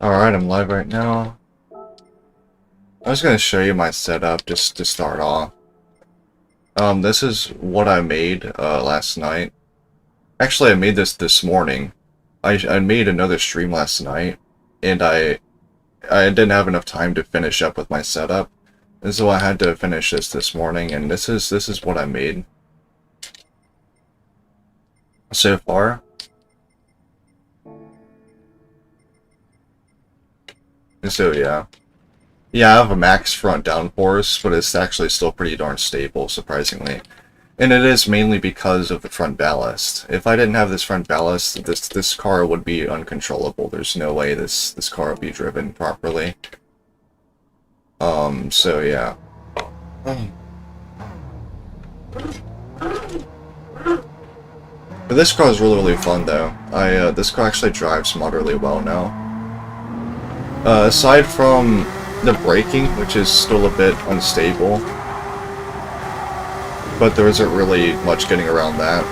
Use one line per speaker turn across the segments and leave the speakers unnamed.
Alright, I'm live right now. I was gonna show you my setup just to start off. This is what I made last night. Actually, I made this morning. I made another stream last night, and I didn't have enough time to finish up with my setup, and so I had to finish this morning. And this is what I made so far. And so yeah. Yeah, I have a max front downforce, but it's actually still pretty darn stable, surprisingly. And it is mainly because of the front ballast. If I didn't have this front ballast, this car would be uncontrollable. There's no way this car would be driven properly. So yeah. But this car is really fun though. This car actually drives moderately well now. Aside from the braking, which is still a bit unstable, but there isn't really much getting around that.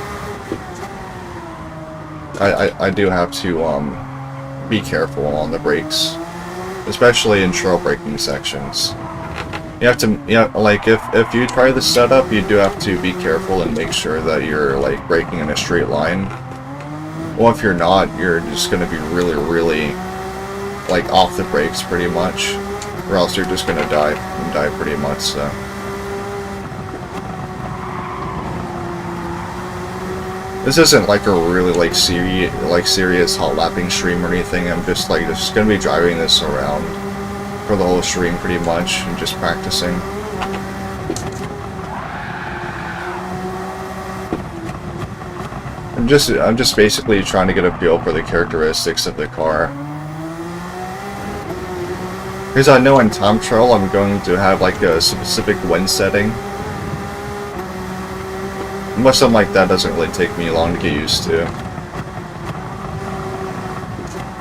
I do have to be careful on the brakes, especially in trail braking sections. You have to, like if you try this setup, you do have to be careful and make sure that you're like braking in a straight line. Well, if you're not, you're just going to be really like off the brakes pretty much, or else you're just gonna die pretty much. So this isn't like a really serious hot lapping stream or anything. I'm just gonna be driving this around for the whole stream pretty much and just practicing. I'm just basically trying to get a feel for the characteristics of the car. Because I know in time trial I'm going to have like a specific wind setting. But something like that doesn't really take me long to get used to.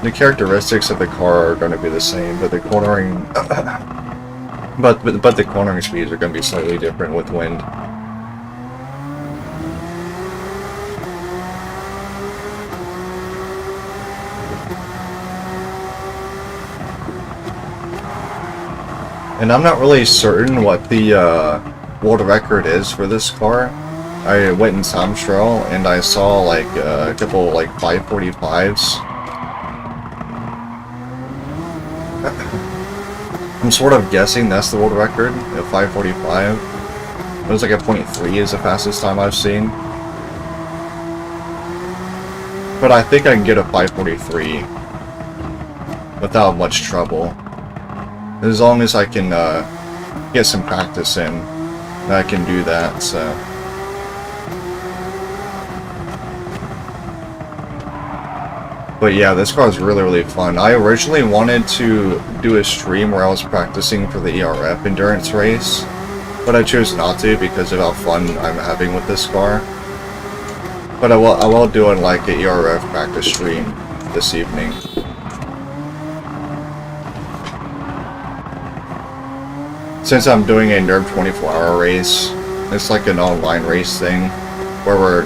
The characteristics of the car are going to be the same, but the cornering, but the cornering speeds are going to be slightly different with wind. And I'm not really certain what the world record is for this car. I went in time trial and I saw like a couple like 545s. I'm sort of guessing that's the world record at 545. It was like a .3 is the fastest time I've seen. But I think I can get a 543 without much trouble. As long as I can get some practice in, I can do that, so. But yeah, this car is really fun. I originally wanted to do a stream where I was practicing for the ERF endurance race, but I chose not to because of how fun I'm having with this car. But I will do it like an ERF practice stream this evening. Since I'm doing a NERV 24-hour race, it's like an online race thing, where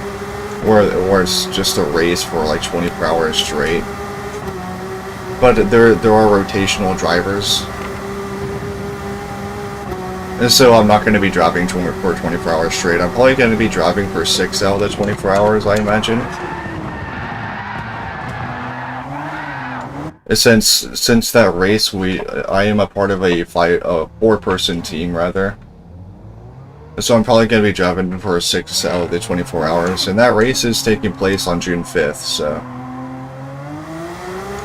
it's just a race for like 24 hours straight. But there are rotational drivers, and so I'm not going to be driving for 24 hours straight. I'm probably going to be driving for 6 out of the 24 hours, I imagine. Since that race, I am a part of a 4-person team rather. So I'm probably going to be driving for 6 out of the 24 hours, and that race is taking place on June 5th, so.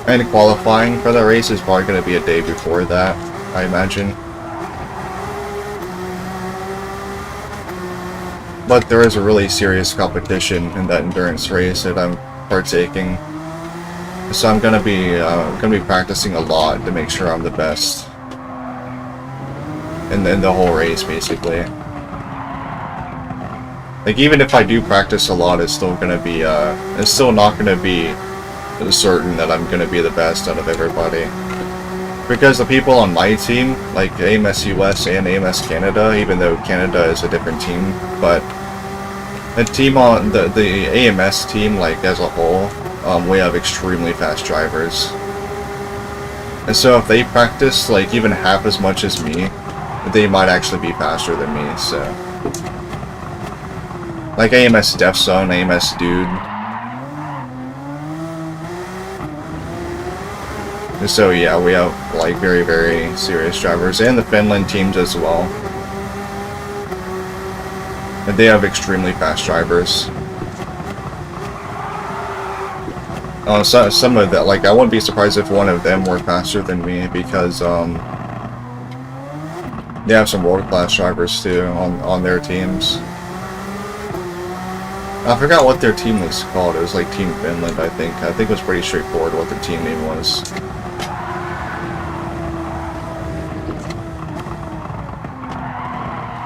And qualifying for that race is probably going to be a day before that, I imagine. But there is a really serious competition in that endurance race that I'm partaking. So I'm gonna be practicing a lot to make sure I'm the best in the whole race, basically. Like even if I do practice a lot, it's still not gonna be certain that I'm gonna be the best out of everybody. Because the people on my team, like AMS US and AMS Canada, even though Canada is a different team, but the team on the AMS team, like as a whole. We have extremely fast drivers. And so if they practice like even half as much as me, they might actually be faster than me, so. Like AMS Def Zone, AMS Dude. And so yeah, we have like very, very serious drivers, and the Finland teams as well. And they have extremely fast drivers. So, some of that, like, I wouldn't be surprised if one of them were faster than me, because they have some world-class drivers too on their teams. I forgot what their team was called. It was like Team Finland, I think. I think it was pretty straightforward what their team name was.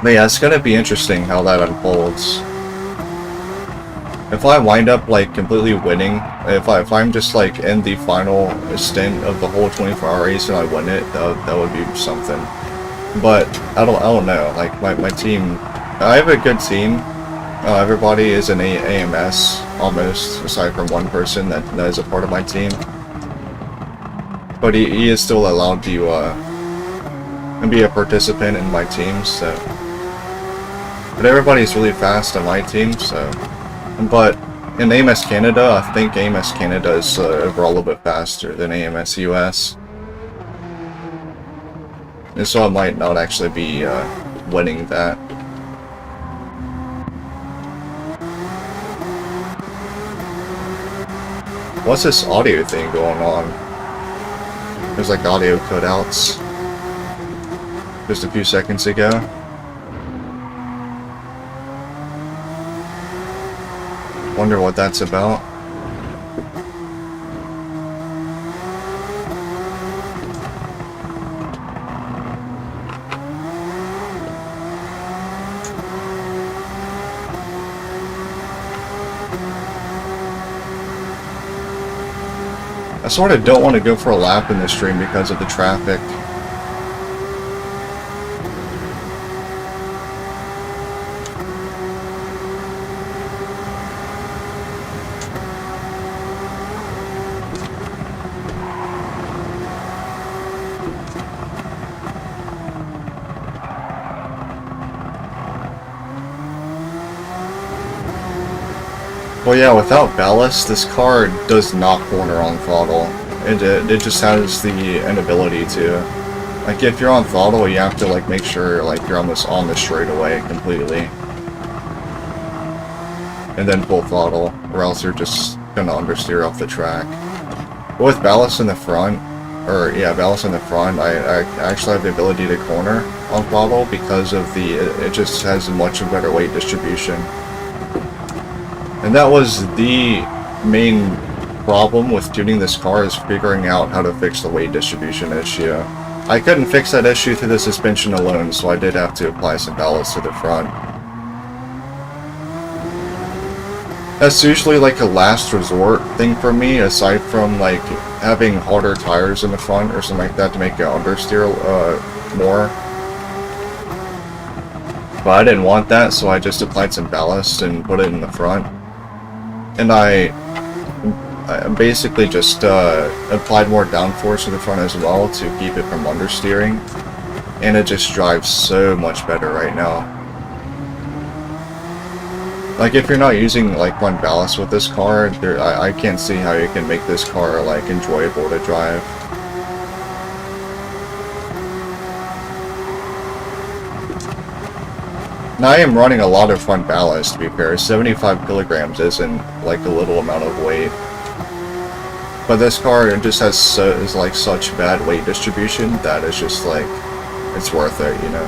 But yeah, it's gonna be interesting how that unfolds. If I wind up like completely winning, if I'm just like in the final stint of the whole 24-hour race and I win it, that would be something. But I don't know. Like my team, I have a good team. Everybody is an AMS almost, aside from one person that is a part of my team. But he is still allowed to be a participant in my team. So, but everybody's really fast on my team. So. But in AMS Canada, I think AMS Canada is overall a little bit faster than AMS US. And so I might not actually be winning that. What's this audio thing going on? There's like audio cutouts just a few seconds ago. Wonder what that's about. I sort of don't want to go for a lap in this stream because of the traffic. Well, yeah, without ballast, this car does not corner on throttle. It just has the inability to. Like, if you're on throttle, you have to, like, make sure, like, you're almost on the straightaway completely. And then full throttle, or else you're just gonna understeer off the track. But with ballast in the front, ballast in the front, I actually have the ability to corner on throttle because of it just has a much better weight distribution. And that was the main problem with tuning this car, is figuring out how to fix the weight distribution issue. I couldn't fix that issue through the suspension alone, so I did have to apply some ballast to the front. That's usually like a last resort thing for me, aside from like having harder tires in the front or something like that to make it understeer more. But I didn't want that, so I just applied some ballast and put it in the front. And I basically just applied more downforce to the front as well to keep it from understeering. And it just drives so much better right now. Like, if you're not using like front ballast with this car, I can't see how you can make this car like enjoyable to drive. Now, I am running a lot of front ballast, to be fair. 75 kilograms isn't like a little amount of weight. But this car just has is like such bad weight distribution that it's just like, it's worth it, you know.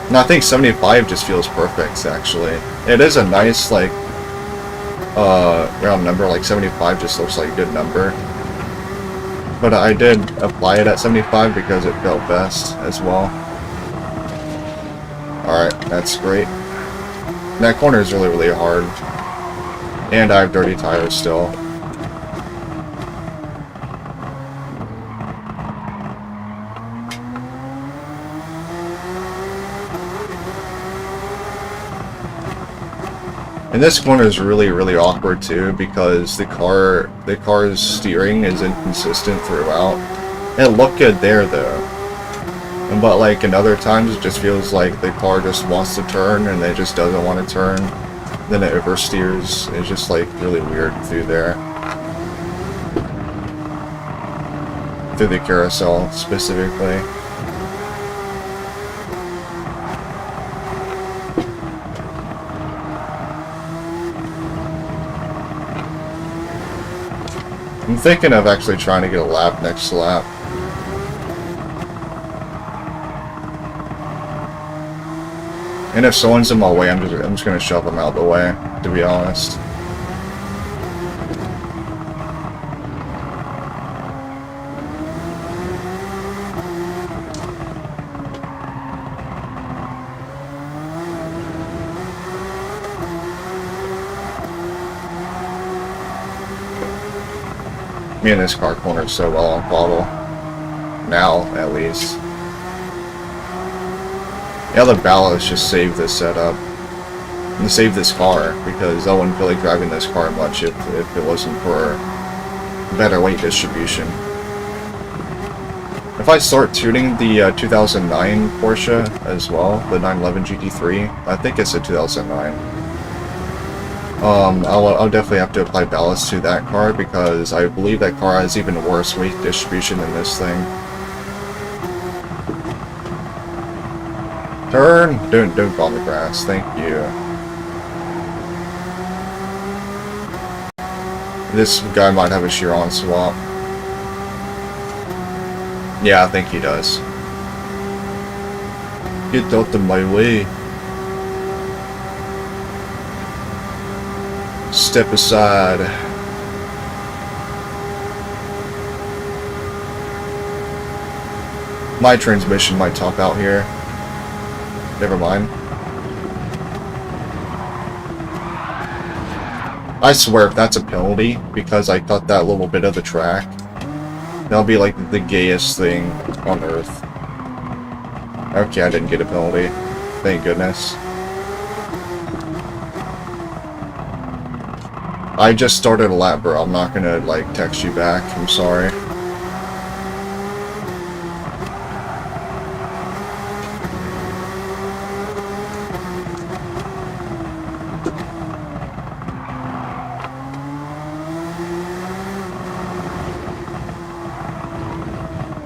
And I think 75 just feels perfect, actually. It is a nice, like, round number. Like 75 just looks like a good number. But I did apply it at 75 because it felt best as well. Alright, that's great. That corner is really, really hard. And I have dirty tires still. And this corner is really, really awkward too, because the car's steering is inconsistent throughout. It looked good there though. But like in other times, it just feels like the car just wants to turn and it just doesn't want to turn. Then it oversteers. It's just like really weird through there. Through the carousel specifically. I'm thinking of actually trying to get a lap next lap. And if someone's in my way, I'm just gonna shove them out of the way, to be honest. Me and this car corner so well on bottle. Now, at least. Yeah, the ballast just saved this setup. And saved this car, because I wouldn't feel like driving this car much if it wasn't for better weight distribution. If I start tuning the 2009 Porsche as well, the 911 GT3, I think it's a 2009. I'll definitely have to apply ballast to that car, because I believe that car has even worse weight distribution than this thing. Turn! Don't go on the grass, thank you. This guy might have a Chiron swap. Yeah, I think he does. Get out of my way. Step aside. My transmission might top out here. Never mind. I swear if that's a penalty, because I cut that little bit of the track, that'll be like the gayest thing on earth. Okay, I didn't get a penalty. Thank goodness. I just started a lap, bro. I'm not gonna, like, text you back. I'm sorry.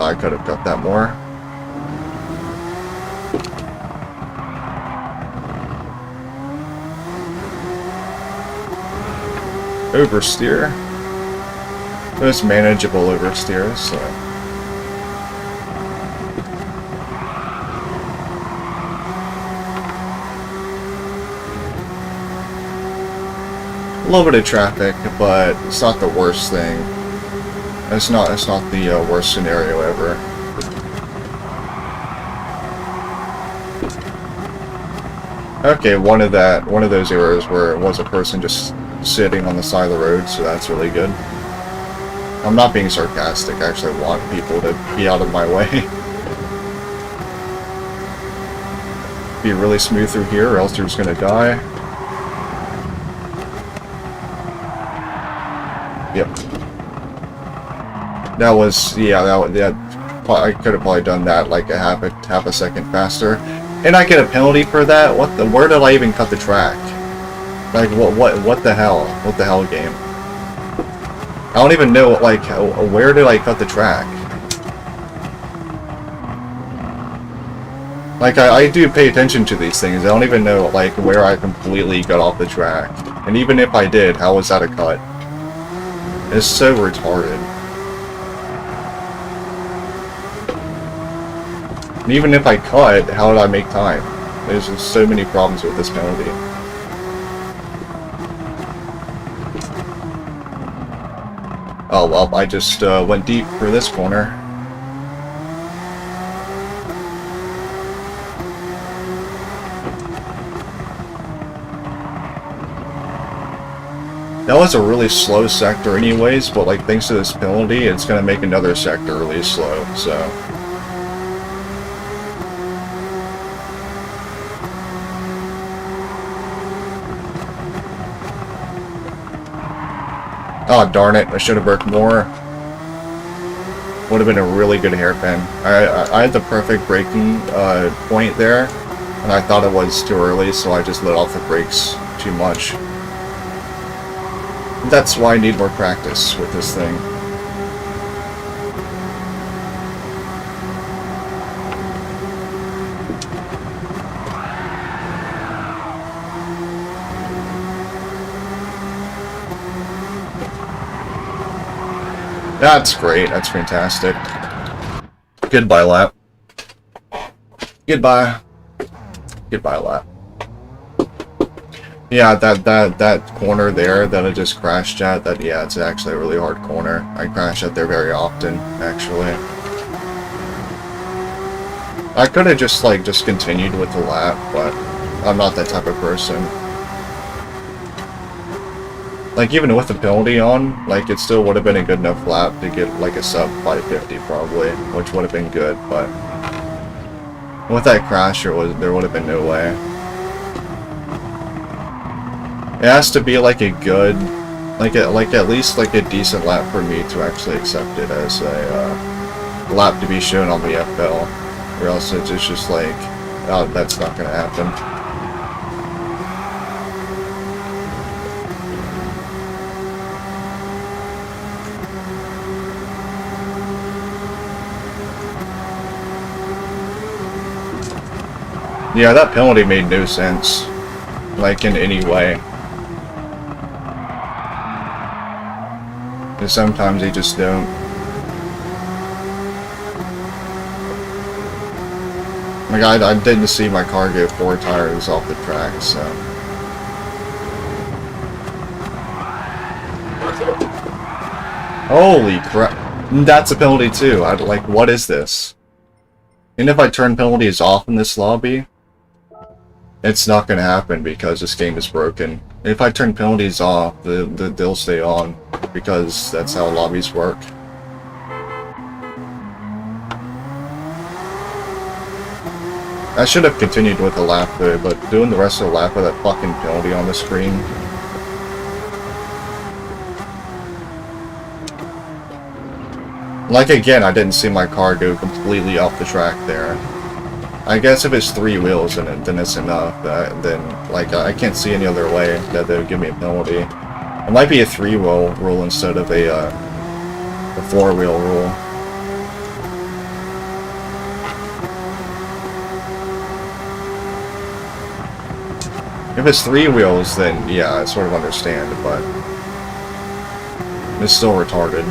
I could have got that more. Oversteer. Most manageable oversteer, so. A little bit of traffic, but it's not the worst thing. It's not the worst scenario ever. Okay, one of those errors where it was a person just sitting on the side of the road, so that's really good. I'm not being sarcastic, I actually want people to be out of my way. Be really smooth through here, or else you're just gonna die. Yep. That was, yeah, that I could have probably done that like half a second faster. And I get a penalty for that? Where did I even cut the track? Like, what the hell? What the hell, game? I don't even know, like, where did I cut the track? Like, I do pay attention to these things. I don't even know, like, where I completely got off the track. And even if I did, how was that a cut? It's so retarded. And even if I cut, how did I make time? There's just so many problems with this penalty. Oh well, I just went deep for this corner. That was a really slow sector anyways, but like thanks to this penalty, it's gonna make another sector really slow, so. Oh, darn it. I should have worked more. Would have been a really good hairpin. I had the perfect braking point there, and I thought it was too early, so I just let off the brakes too much. That's why I need more practice with this thing. That's great. That's fantastic. Goodbye, lap. Goodbye. Goodbye, lap. Yeah, that corner there that I just crashed at, yeah, it's actually a really hard corner. I crash at there very often, actually. I could have just continued with the lap, but I'm not that type of person. Like, even with the penalty on, like, it still would have been a good enough lap to get, like, a sub 550, probably, which would have been good, but with that crash, there would have been no way. It has to be, like, a good, like, at least, like, a decent lap for me to actually accept it as a lap to be shown on the FL, or else it's just like, oh, that's not gonna happen. Yeah, that penalty made no sense, like, in any way. And sometimes they just don't. Like, I didn't see my car go 4 tires off the track, so. Holy crap. That's a penalty too. Like, what is this? And if I turn penalties off in this lobby, it's not going to happen because this game is broken. If I turn penalties off, they'll stay on because that's how lobbies work. I should have continued with the lap though, but doing the rest of the lap with that fucking penalty on the screen. Like, again, I didn't see my car go completely off the track there. I guess if it's 3 wheels, then it's enough. Then, like, I can't see any other way that they would give me a penalty. It might be a 3-wheel rule instead of a 4-wheel rule. If it's 3 wheels, then yeah, I sort of understand, but it's still retarded.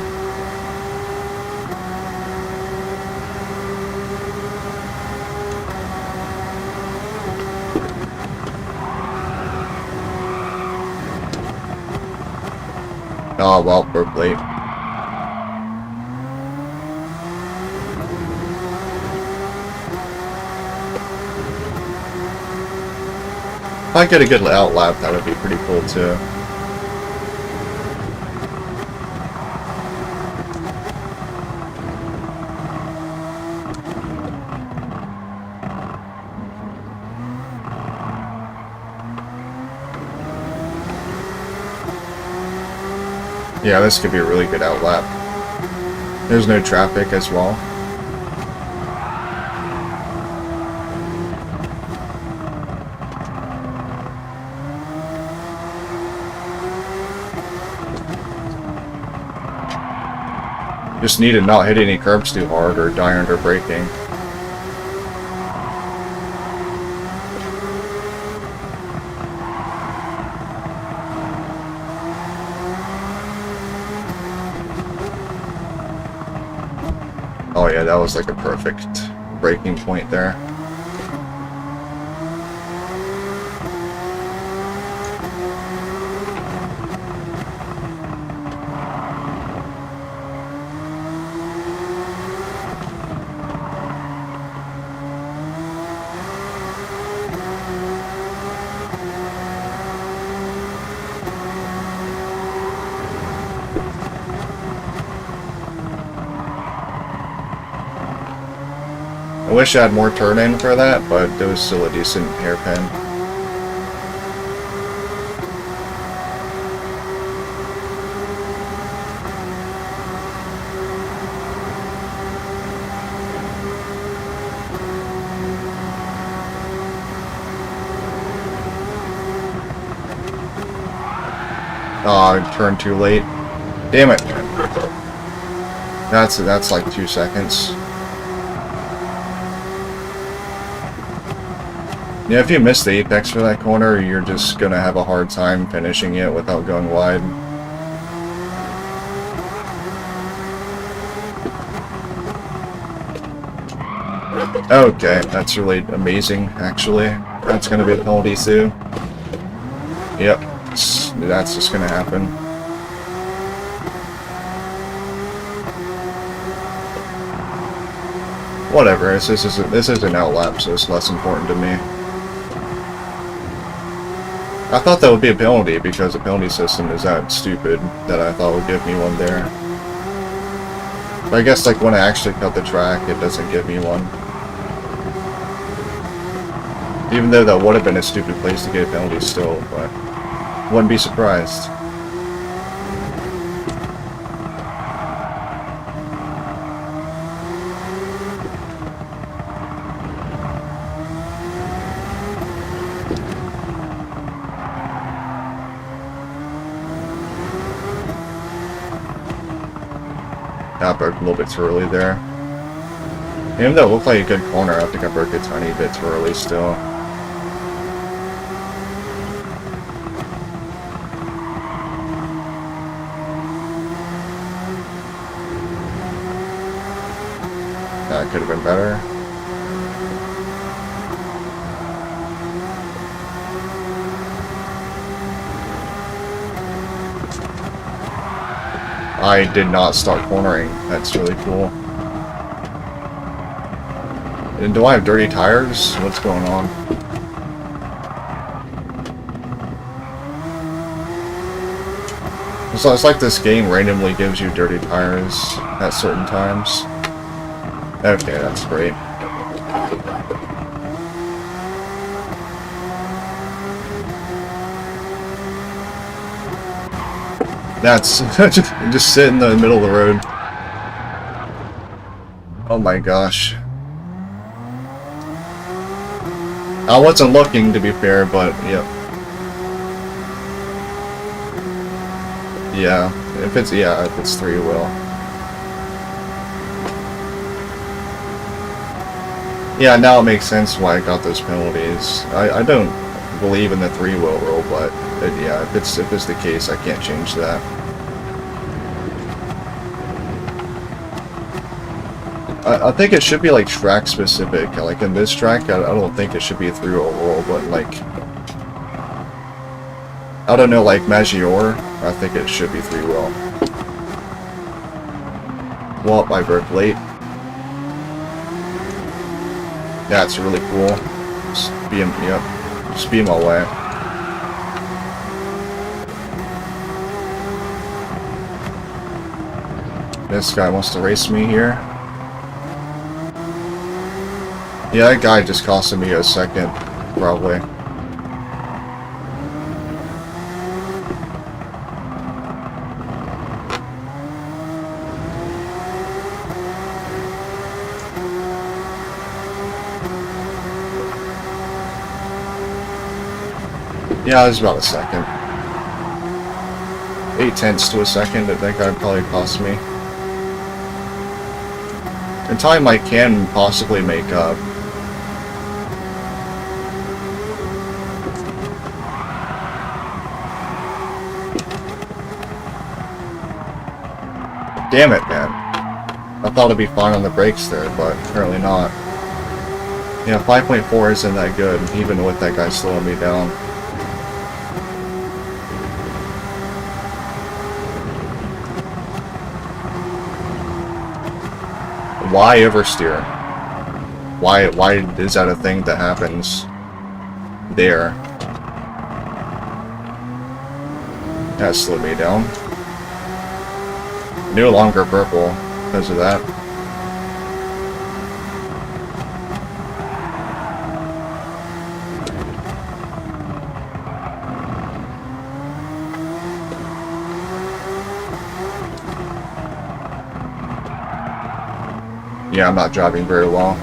Oh, well, broke late. If I get a good out lap, that would be pretty cool, too. Yeah, this could be a really good out lap. There's no traffic as well. Just need to not hit any curbs too hard or die under braking. Oh yeah, that was like a perfect braking point there. I wish I had more turn in for that, but it was still a decent hairpin. Oh, I turned too late. Damn it. That's like 2 seconds. Yeah, if you miss the apex for that corner, you're just gonna have a hard time finishing it without going wide. Okay, that's really amazing, actually. That's gonna be a penalty too. Yep, that's just gonna happen. Whatever, this is an outlap, so it's less important to me. I thought that would be a penalty because the penalty system is that stupid that I thought would give me one there. But I guess like when I actually cut the track, it doesn't give me one. Even though that would have been a stupid place to get a penalty still, but wouldn't be surprised. I broke a little bit too early there. Even though it looked like a good corner, I think I broke a tiny bit too early still. That could have been better. I did not start cornering. That's really cool. And do I have dirty tires? What's going on? So it's like this game randomly gives you dirty tires at certain times. Okay, that's great. That's just sit in the middle of the road. Oh my gosh. I wasn't looking, to be fair, but yep. Yeah, if it's 3-wheel. Yeah, now it makes sense why I got those penalties. I don't believe in the 3-wheel rule, but yeah, if it's the case, I can't change that. I think it should be like track specific. Like in this track, I don't think it should be a 3-wheel rule, but like I don't know, like Maggiore, I think it should be 3-wheel. Well, I broke late. That's really cool. Just beam my way. This guy wants to race me here. Yeah, that guy just costed me a second, probably. Yeah, it was about a second. 0.8 to a second that guy probably cost me. In time I can possibly make up. Damn it, man. I thought it'd be fine on the brakes there, but apparently not. Yeah, 5.4 isn't that good, even with that guy slowing me down. Why oversteer? Why is that a thing that happens there? That slowed me down. No longer purple because of that. Yeah, I'm not driving very well.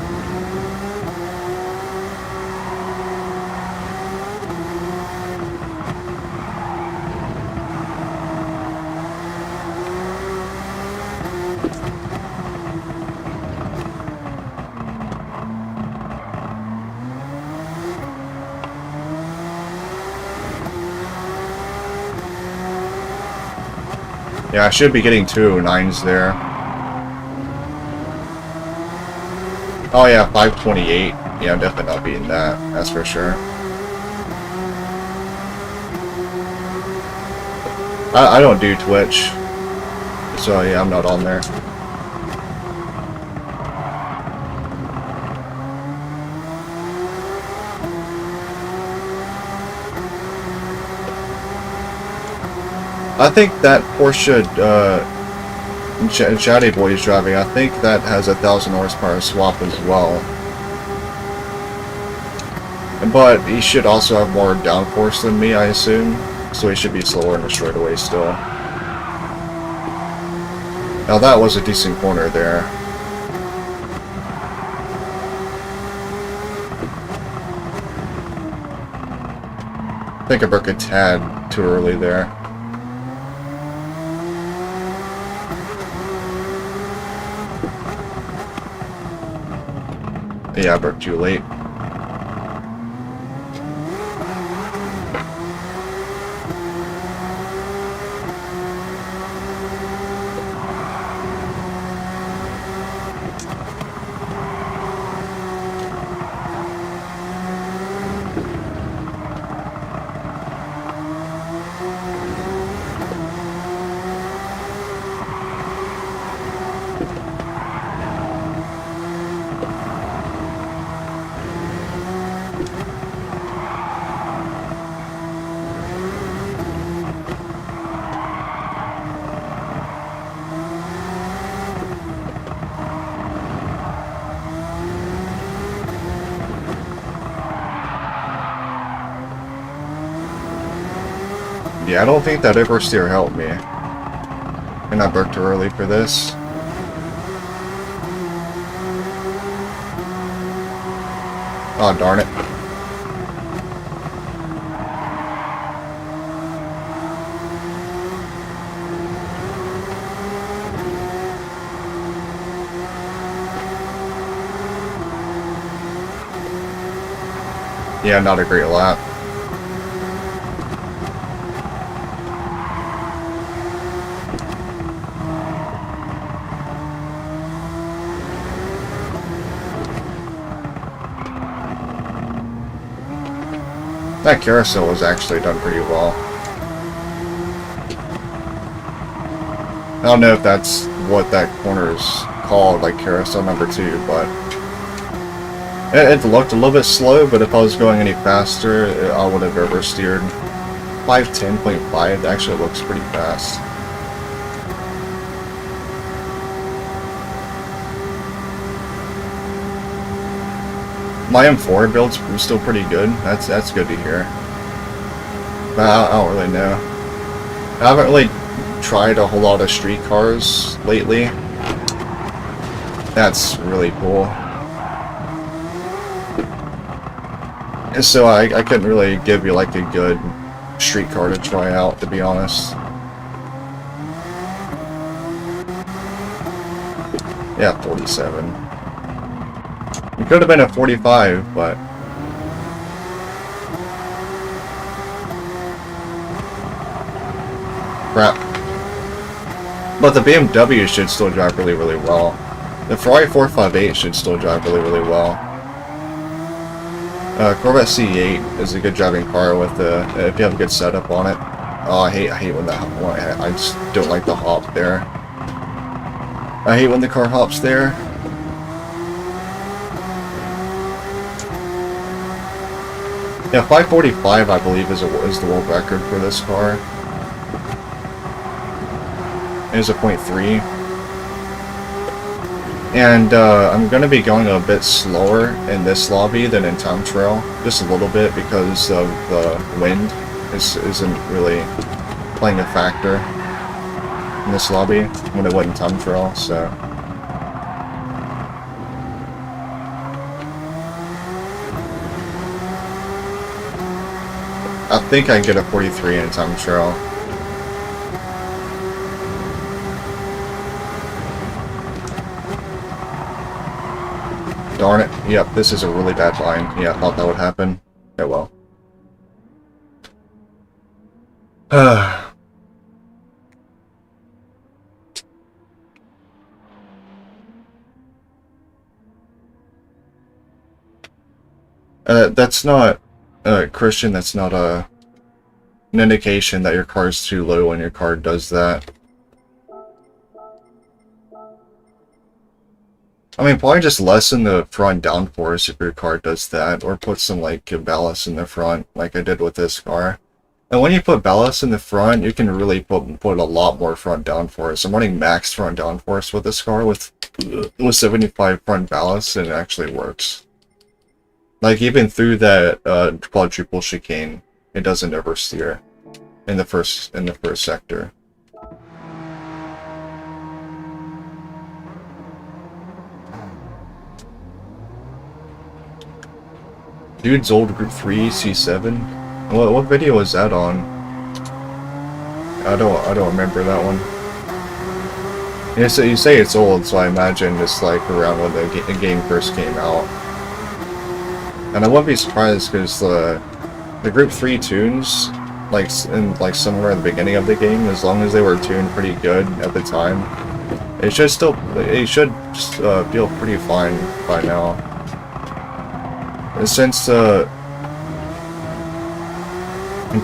Yeah, I should be getting 209s there. Oh yeah, 528. Yeah, I'm definitely not beating that. That's for sure. I don't do Twitch, so yeah, I'm not on there. I think that Porsche Chatty Boy is driving, I think that has 1,000 horsepower swap as well. But he should also have more downforce than me, I assume. So he should be slower in the straightaway still. Now that was a decent corner there. I think I broke a tad too early there. Yeah, I broke too late. Yeah, I don't think that oversteer helped me. And I broke too early for this. Oh, darn it. Yeah, not a great lap. That carousel was actually done pretty well. I don't know if that's what that corner is called, like carousel number 2, but it looked a little bit slow, but if I was going any faster, I would have oversteered. 510.5 actually looks pretty fast. My M4 build's still pretty good. That's good to hear. But I don't really know. I haven't really tried a whole lot of street cars lately. That's really cool. And so I couldn't really give you like a good street car to try out, to be honest. Yeah, 47. It could have been a 45, but crap. But the BMW should still drive really, really well. The Ferrari 458 should still drive really, really well. Corvette C8 is a good driving car with if you have a good setup on it. Oh, I hate when that. I just don't like the hop there. I hate when the car hops there. Yeah, 545 I believe is the world record for this car. It is a .3. And I'm going to be going a bit slower in this lobby than in Time Trial, just a little bit because of the wind isn't really playing a factor in this lobby when it went in Time Trial, so. I think I can get a 43 in Time Trial. Darn it. Yep, this is a really bad line. Yeah, I thought that would happen. Oh well. That's not, Christian, that's not an indication that your car is too low when your car does that. I mean, probably just lessen the front downforce if your car does that, or put some, like, ballast in the front, like I did with this car. And when you put ballast in the front, you can really put a lot more front downforce. I'm running max front downforce with this car with 75 front ballast, and it actually works. Like, even through that quadruple chicane, it doesn't oversteer in the first sector. Dude's old Group 3 C7. What video was that on? I don't remember that one. Yeah, so you say it's old, so I imagine it's like around when the game first came out. And I wouldn't be surprised because the Group 3 tunes, like somewhere at the beginning of the game, as long as they were tuned pretty good at the time, it should feel pretty fine by now. And since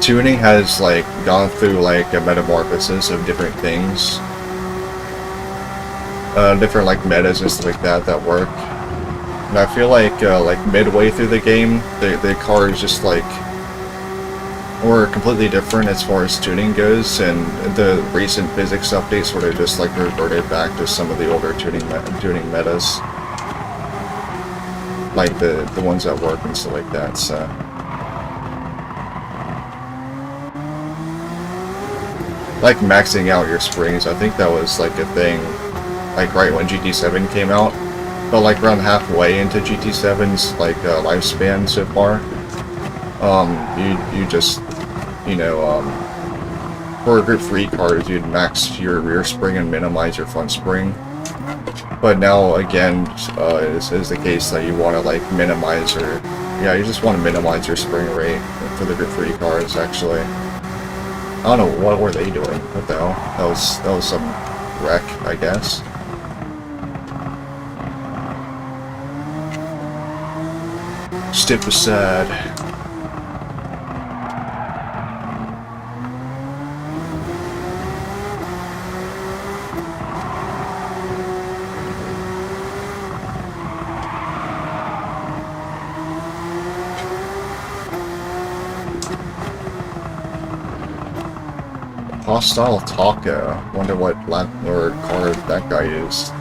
tuning has like gone through like a metamorphosis of different things, different like metas and stuff like that work. And I feel like midway through the game, the car is just like or completely different as far as tuning goes, and the recent physics updates sort of just like reverted back to some of the older tuning metas, like the ones that work and stuff like that. So like maxing out your springs, I think that was like a thing, like right when GT7 came out. But like around halfway into GT7's like lifespan so far, you just, you know, for Group 3 cars, you'd max your rear spring and minimize your front spring. But now again, is the case that you want to like minimize your, yeah, you just want to minimize your spring rate for the Group 3 cars. Actually, I don't know, what were they doing? What the hell? That was some wreck, I guess. Step aside. Hostile Taco. Wonder what or car that guy is.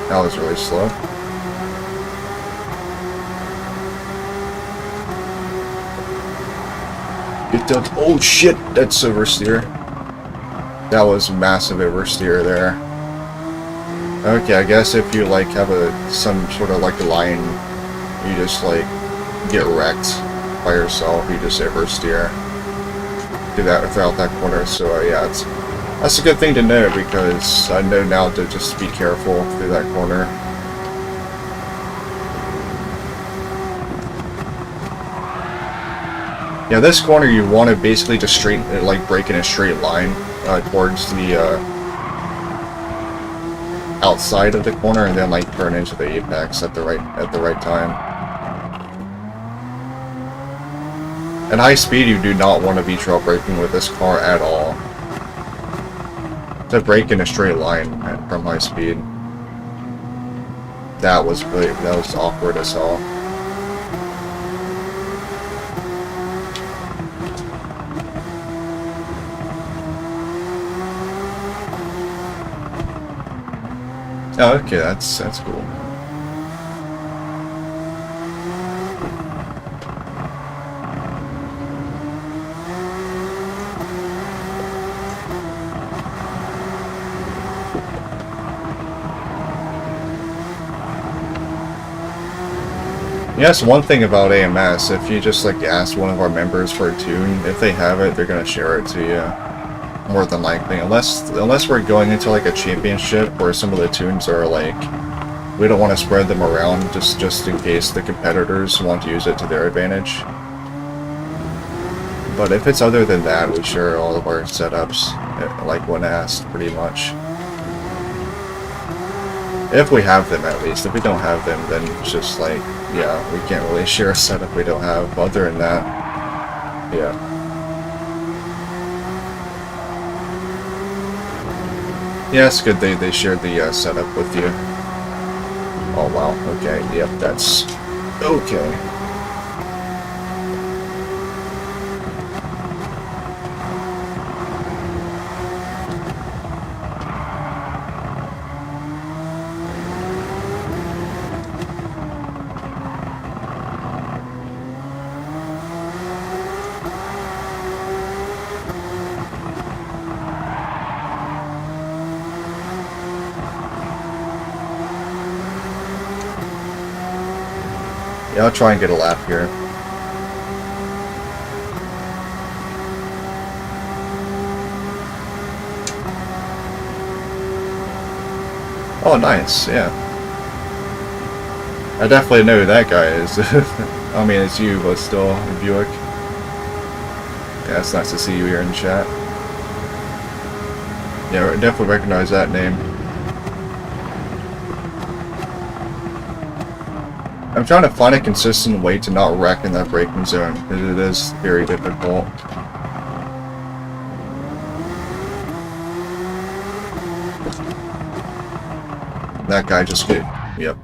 That was really slow. Get down. Oh shit, that's oversteer. That was massive oversteer there. Okay, I guess if you like have some sort of like line, you just like get wrecked by yourself. You just oversteer. Do that throughout that corner. So yeah, that's a good thing to know, because I know now to just be careful through that corner. Yeah, this corner you want to basically just like break in a straight line towards the outside of the corner, and then like turn into the apex at the right time. At high speed, you do not want to be trail braking with this car at all. To brake in a straight line from high speed, that was awkward as hell. Oh, okay, that's cool. Yes, one thing about AMS, if you just like ask one of our members for a tune, if they have it, they're gonna share it to you, more than likely. Unless we're going into like a championship where some of the tunes are like, we don't want to spread them around just in case the competitors want to use it to their advantage. But if it's other than that, we share all of our setups, like when asked, pretty much. If we have them, at least. If we don't have them, then it's just like, yeah, we can't really share a setup we don't have. But other than that, yeah. Yeah, it's good they shared the setup with you. Oh, wow. Okay, yep, that's... okay. Yeah, I'll try and get a lap here. Oh, nice, yeah. I definitely know who that guy is. I mean, it's you, but still, Buick. Yeah, it's nice to see you here in chat. Yeah, I definitely recognize that name. I'm trying to find a consistent way to not wreck in that braking zone, because it is very difficult. That guy just get... yep.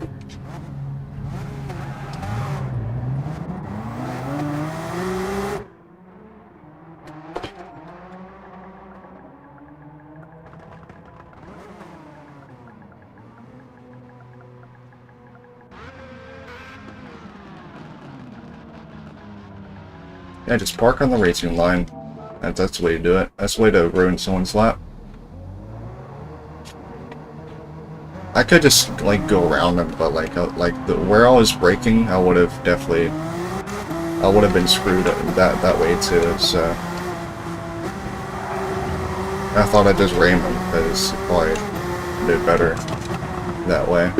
Yeah, just park on the racing line. That's the way to do it. That's the way to ruin someone's lap. I could just like go around them, but where I was braking, I would have definitely, I would have been screwed that way too. So I thought I'd just ram them because probably did better that way.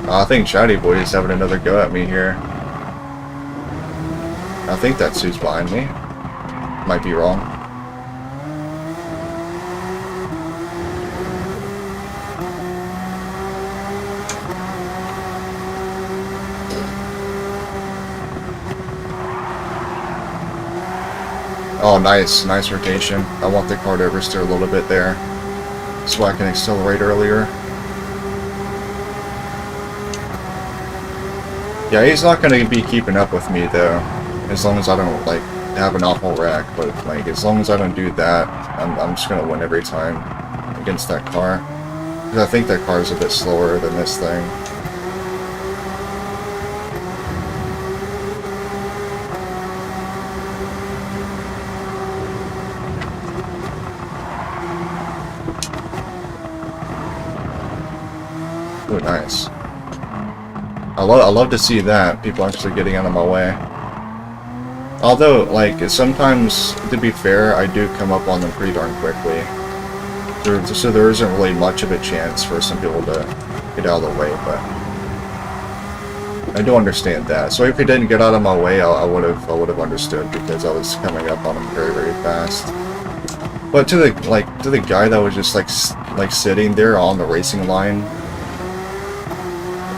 I think Chatty Boy is having another go at me here. I think that's who's behind me. Might be wrong. Oh, nice. Nice rotation. I want the car to oversteer a little bit there, so I can accelerate earlier. Yeah, he's not going to be keeping up with me, though, as long as I don't, like, have an awful wreck. But, like, as long as I don't do that, I'm just going to win every time against that car. Because I think that car is a bit slower than this thing. Oh, nice. I love to see that, people actually getting out of my way. Although, like, sometimes, to be fair, I do come up on them pretty darn quickly. So there isn't really much of a chance for some people to get out of the way, but I do understand that. So if he didn't get out of my way, I would have understood, because I was coming up on him very, very fast. But to the guy that was just like sitting there on the racing line,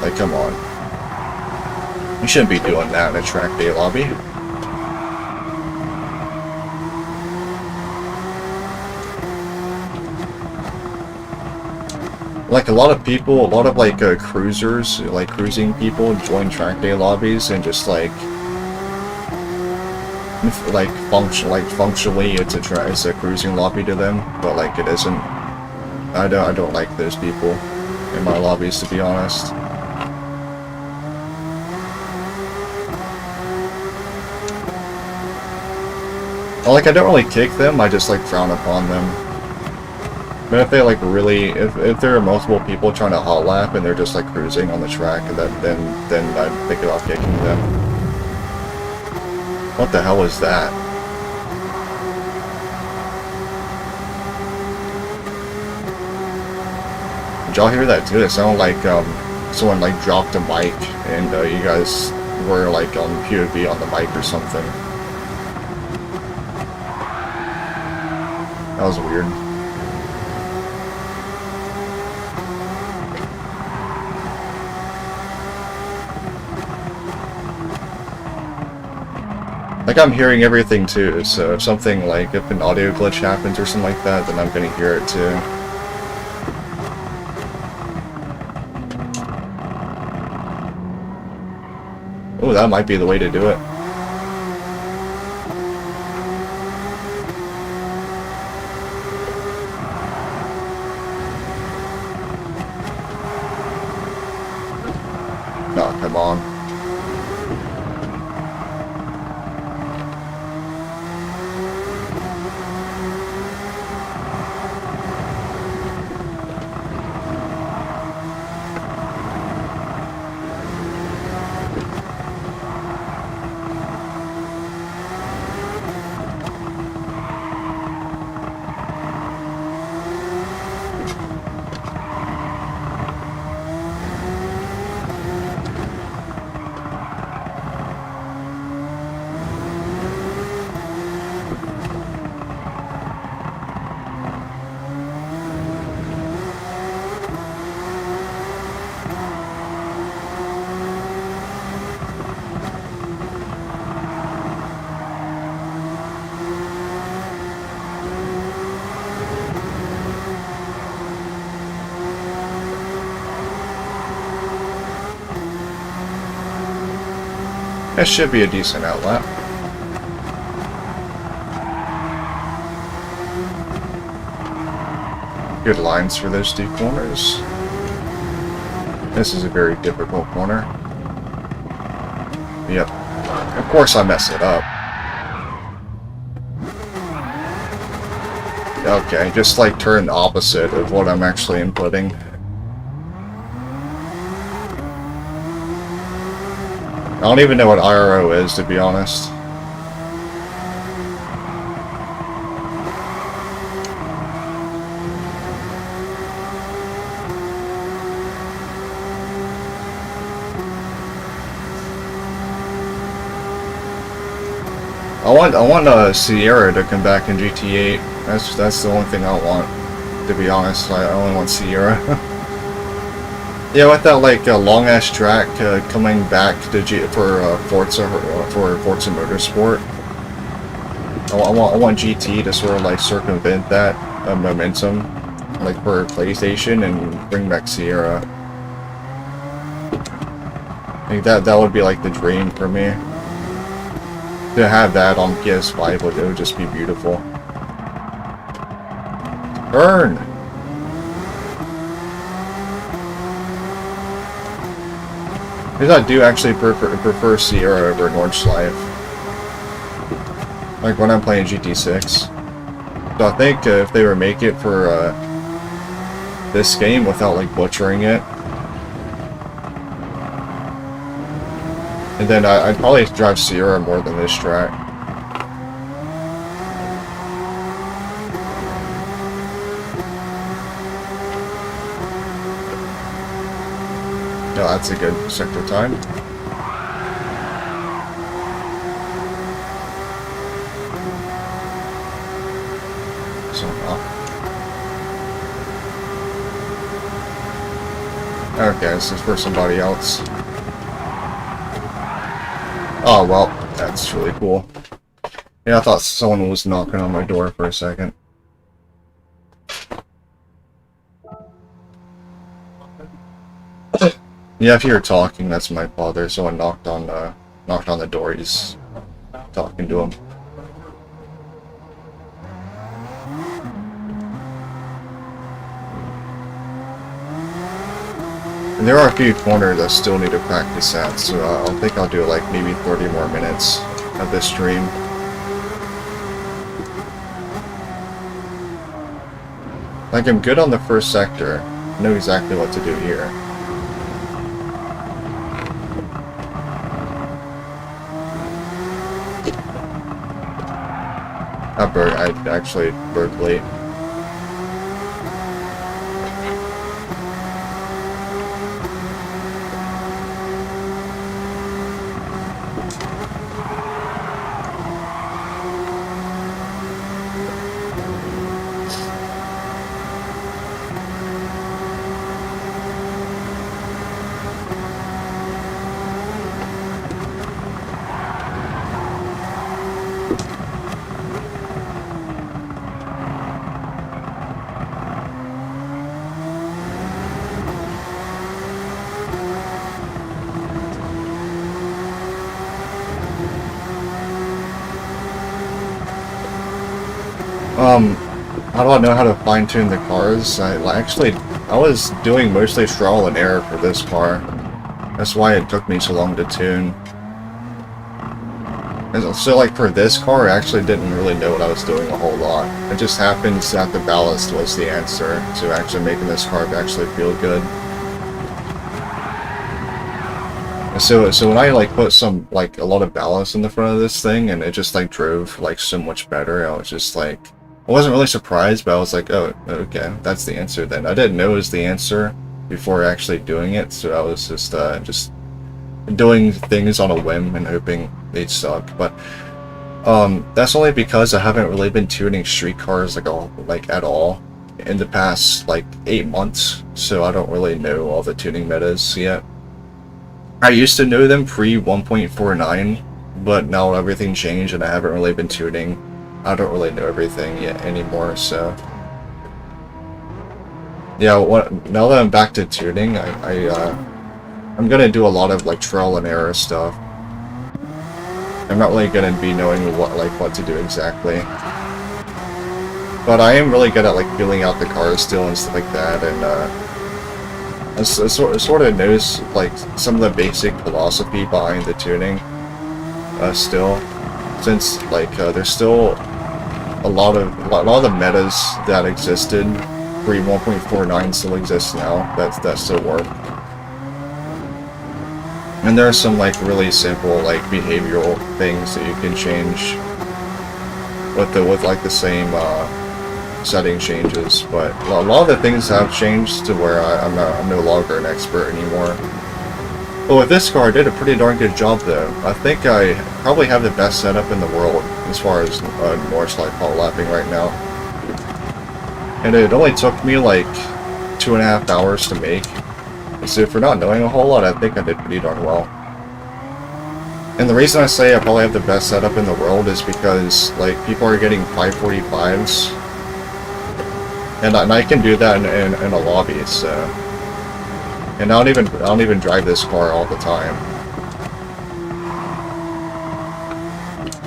like, come on. You shouldn't be doing that in a track day lobby. Like, a lot of people, a lot of like cruisers, like cruising people join track day lobbies and just like functionally it's a cruising lobby to them, but like it isn't. I don't like those people in my lobbies, to be honest. Like, I don't really kick them, I just like frown upon them. But if they like really, if there are multiple people trying to hot lap and they're just like cruising on the track, then I'd think about kicking them. What the hell was that? Did y'all hear that too? It sounded someone like dropped a mic and you guys were like on POV on the mic or something. That was weird. Like, I'm hearing everything too, so if something like, if an audio glitch happens or something like that, then I'm gonna hear it too. Oh, that might be the way to do it. Oh, come on. That should be a decent outlet. Good lines for those two corners. This is a very difficult corner. Yep. Of course I mess it up. Okay, just like turn the opposite of what I'm actually inputting. I don't even know what IRO is, to be honest. I want Sierra to come back in GT8. That's the only thing I want, to be honest. I only want Sierra. Yeah, with that like long ass track coming back to for Forza Motorsport, I want GT to sort of like circumvent that momentum, like for PlayStation, and bring back Sierra. I think that would be like the dream for me. To have that on PS5 it would just be beautiful. Burn. Because I do actually prefer Sierra over Nordschleife. Like when I'm playing GT6. So I think if they were make it for this game without like butchering it, and then I'd probably drive Sierra more than this track. No, that's a good sector time. So, okay, this is for somebody else. Oh, well, that's really cool. Yeah, I thought someone was knocking on my door for a second. Yeah, if you're talking, that's my father. Someone knocked on the door. He's talking to him. And there are a few corners I still need to practice at, so I think I'll do like maybe 30 more minutes of this stream. Like, I'm good on the first sector. I know exactly what to do here. I actually broke late. How do I know how to fine-tune the cars? I was doing mostly trial and error for this car. That's why it took me so long to tune. And so, like, for this car, I actually didn't really know what I was doing a whole lot. It just happens that the ballast was the answer to actually making this car actually feel good. And so when I, like, put some, like, a lot of ballast in the front of this thing, and it just, like, drove, like, so much better, I was just, like... I wasn't really surprised, but I was like, oh, okay, that's the answer then. I didn't know it was the answer before actually doing it, so I was just doing things on a whim and hoping they'd suck. But that's only because I haven't really been tuning street cars like at all in the past like 8 months, so I don't really know all the tuning metas yet. I used to know them pre 1.49, but now everything changed and I haven't really been tuning. I don't really know everything yet anymore, so yeah. Now that I'm back to tuning, I'm gonna do a lot of like trial and error stuff. I'm not really gonna be knowing what to do exactly, but I am really good at like feeling out the cars still and stuff like that, and I sort of knows like some of the basic philosophy behind the tuning still, since like there's still a lot of the metas that existed pre 1.49 still exist now that still work. And there are some like really simple like behavioral things that you can change with like the same setting changes, but a lot of the things have changed to where I'm no longer an expert anymore. But with this car, I did a pretty darn good job though. I think I probably have the best setup in the world as far as Nordschleife hot lapping right now. And it only took me like 2.5 hours to make. So for not knowing a whole lot, I think I did pretty darn well. And the reason I say I probably have the best setup in the world is because like people are getting 545s, and I can do that in a lobby. So, and I don't even drive this car all the time.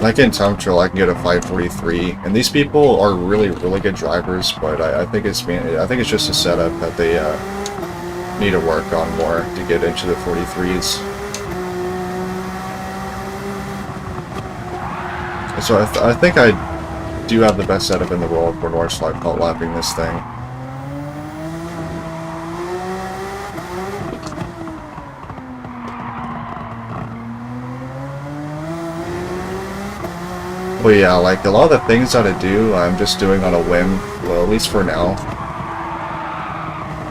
Like in time trial, I can get a 543, and these people are really good drivers. But I think it's just a setup that they need to work on more to get into the 43s. So I think I do have the best setup in the world for Nordschleife hot lapping this thing. But yeah, like a lot of the things that I do, I'm just doing on a whim. Well, at least for now.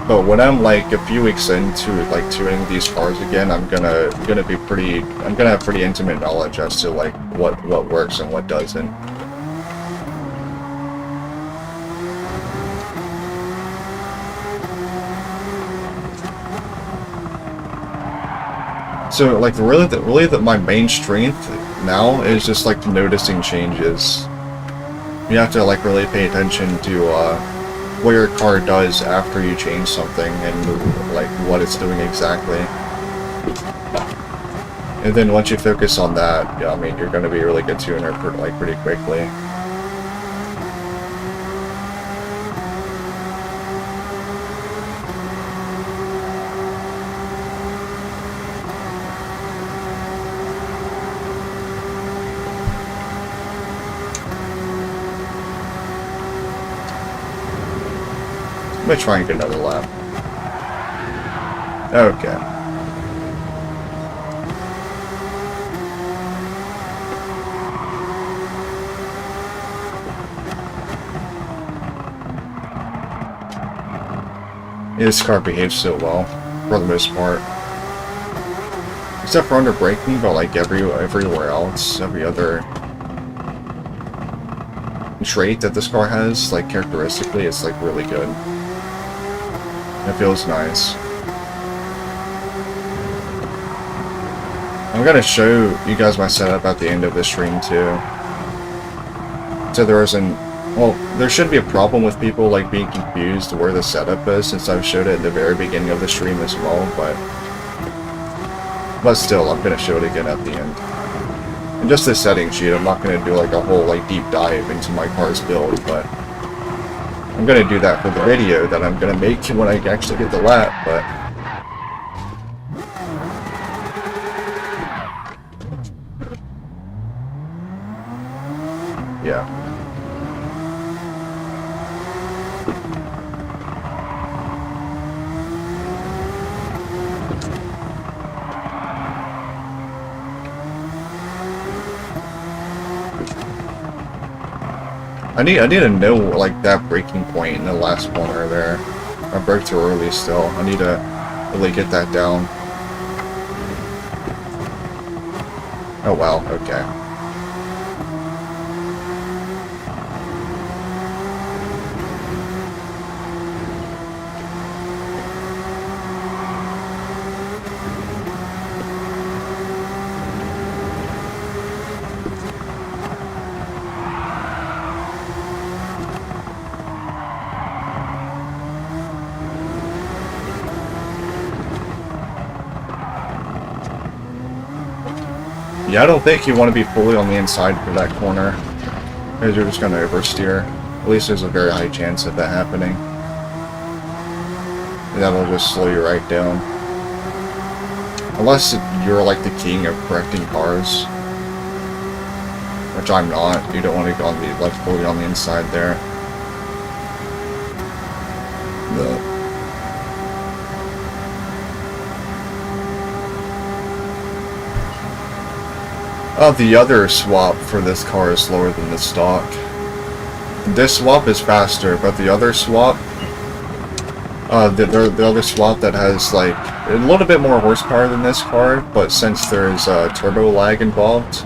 But when I'm like a few weeks into like tuning these cars again, I'm gonna have pretty intimate knowledge as to like what works and what doesn't. So like my main strength now is just like noticing changes. You have to like really pay attention to what your car does after you change something and like what it's doing exactly. And then once you focus on that, yeah, I mean you're gonna be a really good tuner pretty quickly. I'm gonna try and get another lap. Okay. Yeah, this car behaves so well, for the most part. Except for under braking, but like everywhere else, every other trait that this car has, like characteristically, it's like really good. It feels nice. I'm gonna show you guys my setup at the end of this stream too. So there should be a problem with people like being confused where the setup is, since I've showed it at the very beginning of the stream as well, but still, I'm gonna show it again at the end. And just the setting sheet, I'm not gonna do like a whole like deep dive into my car's build, but I'm gonna do that for the video that I'm gonna make when I actually get the lap, but... yeah. I need to know, like, that braking point in the last corner there. I braked too early still. I need to really get that down. Oh wow, okay. Yeah, I don't think you want to be fully on the inside for that corner, because you're just going to oversteer. At least there's a very high chance of that happening. And that'll just slow you right down. Unless you're like the king of correcting cars. Which I'm not. You don't want to go on the, like, fully on the inside there. The other swap for this car is slower than the stock. This swap is faster, but the other swap, the other swap that has like a little bit more horsepower than this car, but since there's turbo lag involved,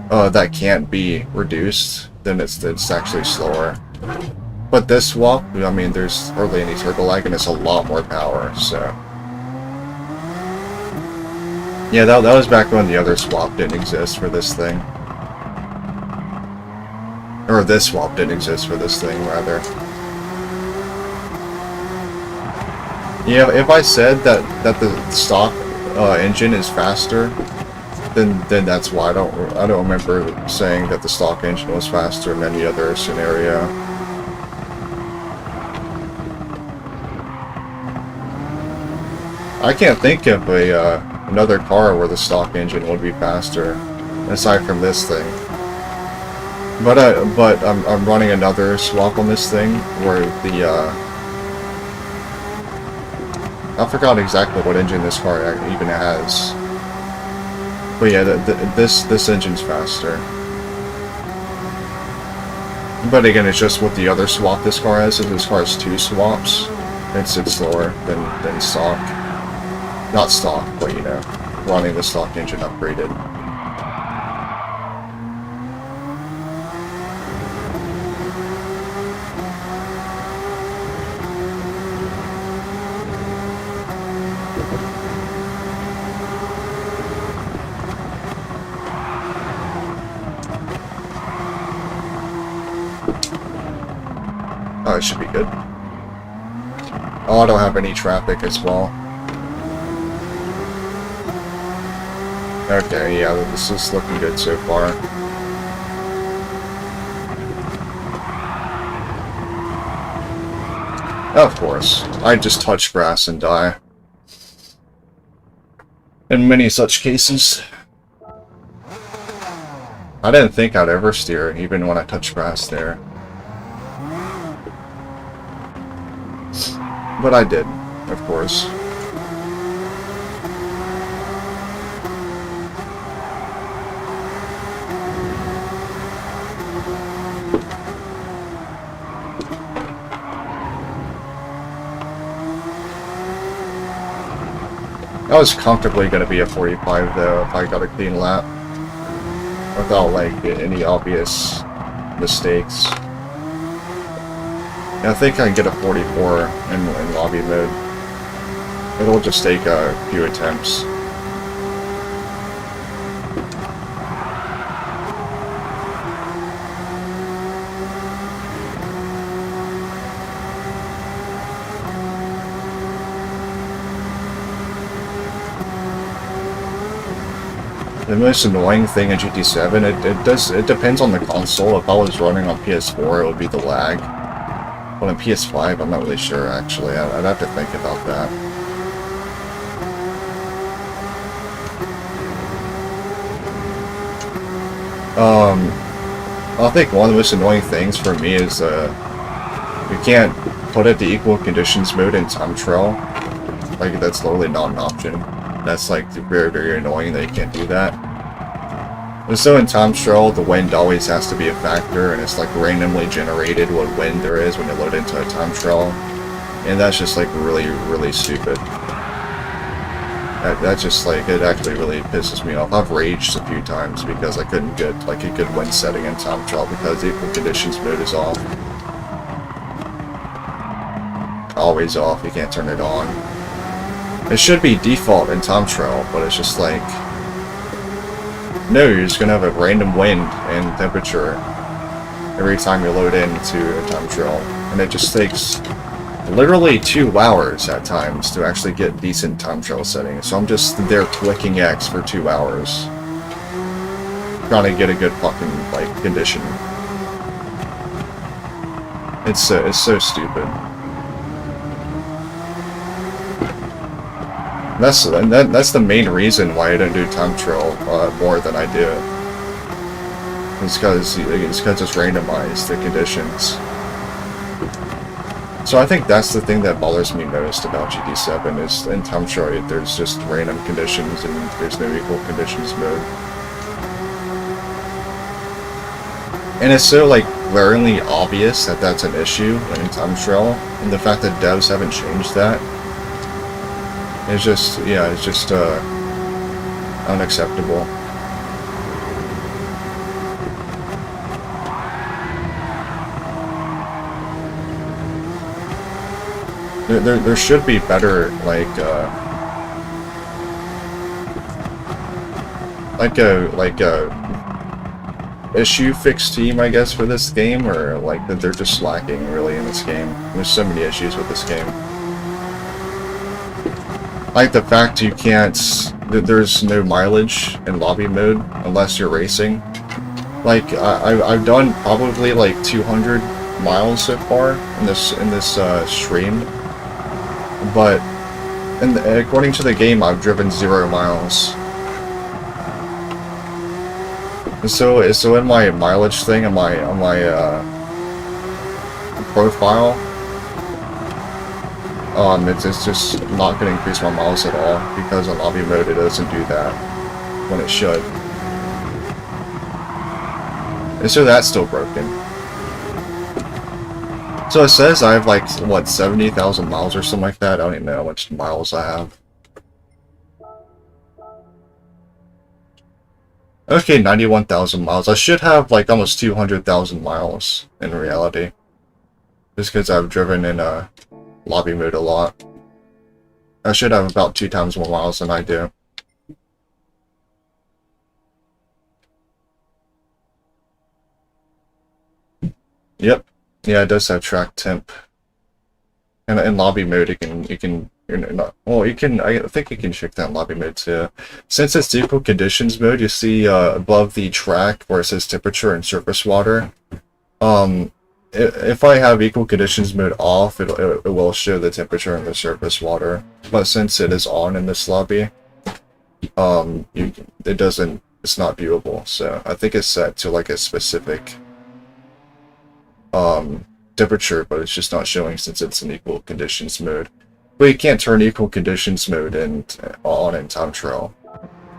that can't be reduced, then it's actually slower. But this swap, I mean, there's hardly any turbo lag and it's a lot more power, so. Yeah, that was back when the other swap didn't exist for this thing. Or this swap didn't exist for this thing, rather. Yeah, if I said that the stock engine is faster, then that's why. I don't remember saying that the stock engine was faster in any other scenario. I can't think of another car where the stock engine would be faster, aside from this thing. But I'm running another swap on this thing where the I forgot exactly what engine this car even has. But yeah, this engine's faster. But again, it's just what the other swap this car has. If this car has two swaps, it's slower than stock. Not stock, but you know, running the stock engine upgraded. Oh, it should be good. Oh, I don't have any traffic as well. Okay, yeah, this is looking good so far. Of course, I just touch grass and die. In many such cases. I didn't think I'd ever steer, even when I touch grass there. But I did, of course. That was comfortably going to be a 45 though, if I got a clean lap. Without, like, any obvious mistakes. And I think I can get a 44 in lobby mode. It'll just take a few attempts. The most annoying thing in GT7, it depends on the console. If I was running on PS4, it would be the lag. But on PS5, I'm not really sure, actually. I'd have to think about that. I think one of the most annoying things for me is, you can't put it to equal conditions mode in time trial. Like, that's literally not an option. That's, like, very, very annoying that you can't do that. And so in time trial, the wind always has to be a factor, and it's, like, randomly generated what wind there is when you load into a time trial. And that's just, like, really, really stupid. That just, like, it actually really pisses me off. I've raged a few times because I couldn't get, like, a good wind setting in time trial because the equal conditions mode is off. Always off, you can't turn it on. It should be default in time trial, but it's just like, no, you're just gonna have a random wind and temperature every time you load into a time trial. And it just takes literally 2 hours at times to actually get decent time trial settings. So I'm just there clicking X for 2 hours, trying to get a good fucking, like, condition. It's so stupid. That's the main reason why I don't do time trial more than I do. It's because it's randomized, the conditions. So I think that's the thing that bothers me most about GT7 is in time trial there's just random conditions and there's no equal conditions mode. And it's so, like, glaringly obvious that that's an issue in time trial, and the fact that devs haven't changed that. It's just, yeah, it's just, unacceptable. There should be better, like a issue fix team, I guess, for this game, or, like, that they're just lacking, really, in this game. There's so many issues with this game. Like the fact you can't, there's no mileage in lobby mode unless you're racing. Like, I've done probably like 200 miles so far in this stream, but according to the game, I've driven 0 miles. And so in my mileage thing, on my profile, it's just not going to increase my miles at all, because on lobby mode it doesn't do that when it should. And so that's still broken. So it says I have, like, what, 70,000 miles or something like that? I don't even know how much miles I have. Okay, 91,000 miles. I should have, like, almost 200,000 miles in reality. Just because I've driven in lobby mode a lot. I should have about 2 times more miles than I do. Yep. Yeah, it does have track temp. And in lobby mode, I think you can check that in lobby mode too. Since it's equal conditions mode, you see above the track where it says temperature and surface water. If I have equal conditions mode off, it will show the temperature and the surface water. But since it is on in this lobby, it's not viewable. So I think it's set to, like, a specific temperature, but it's just not showing since it's in equal conditions mode. But you can't turn equal conditions mode on in time trial.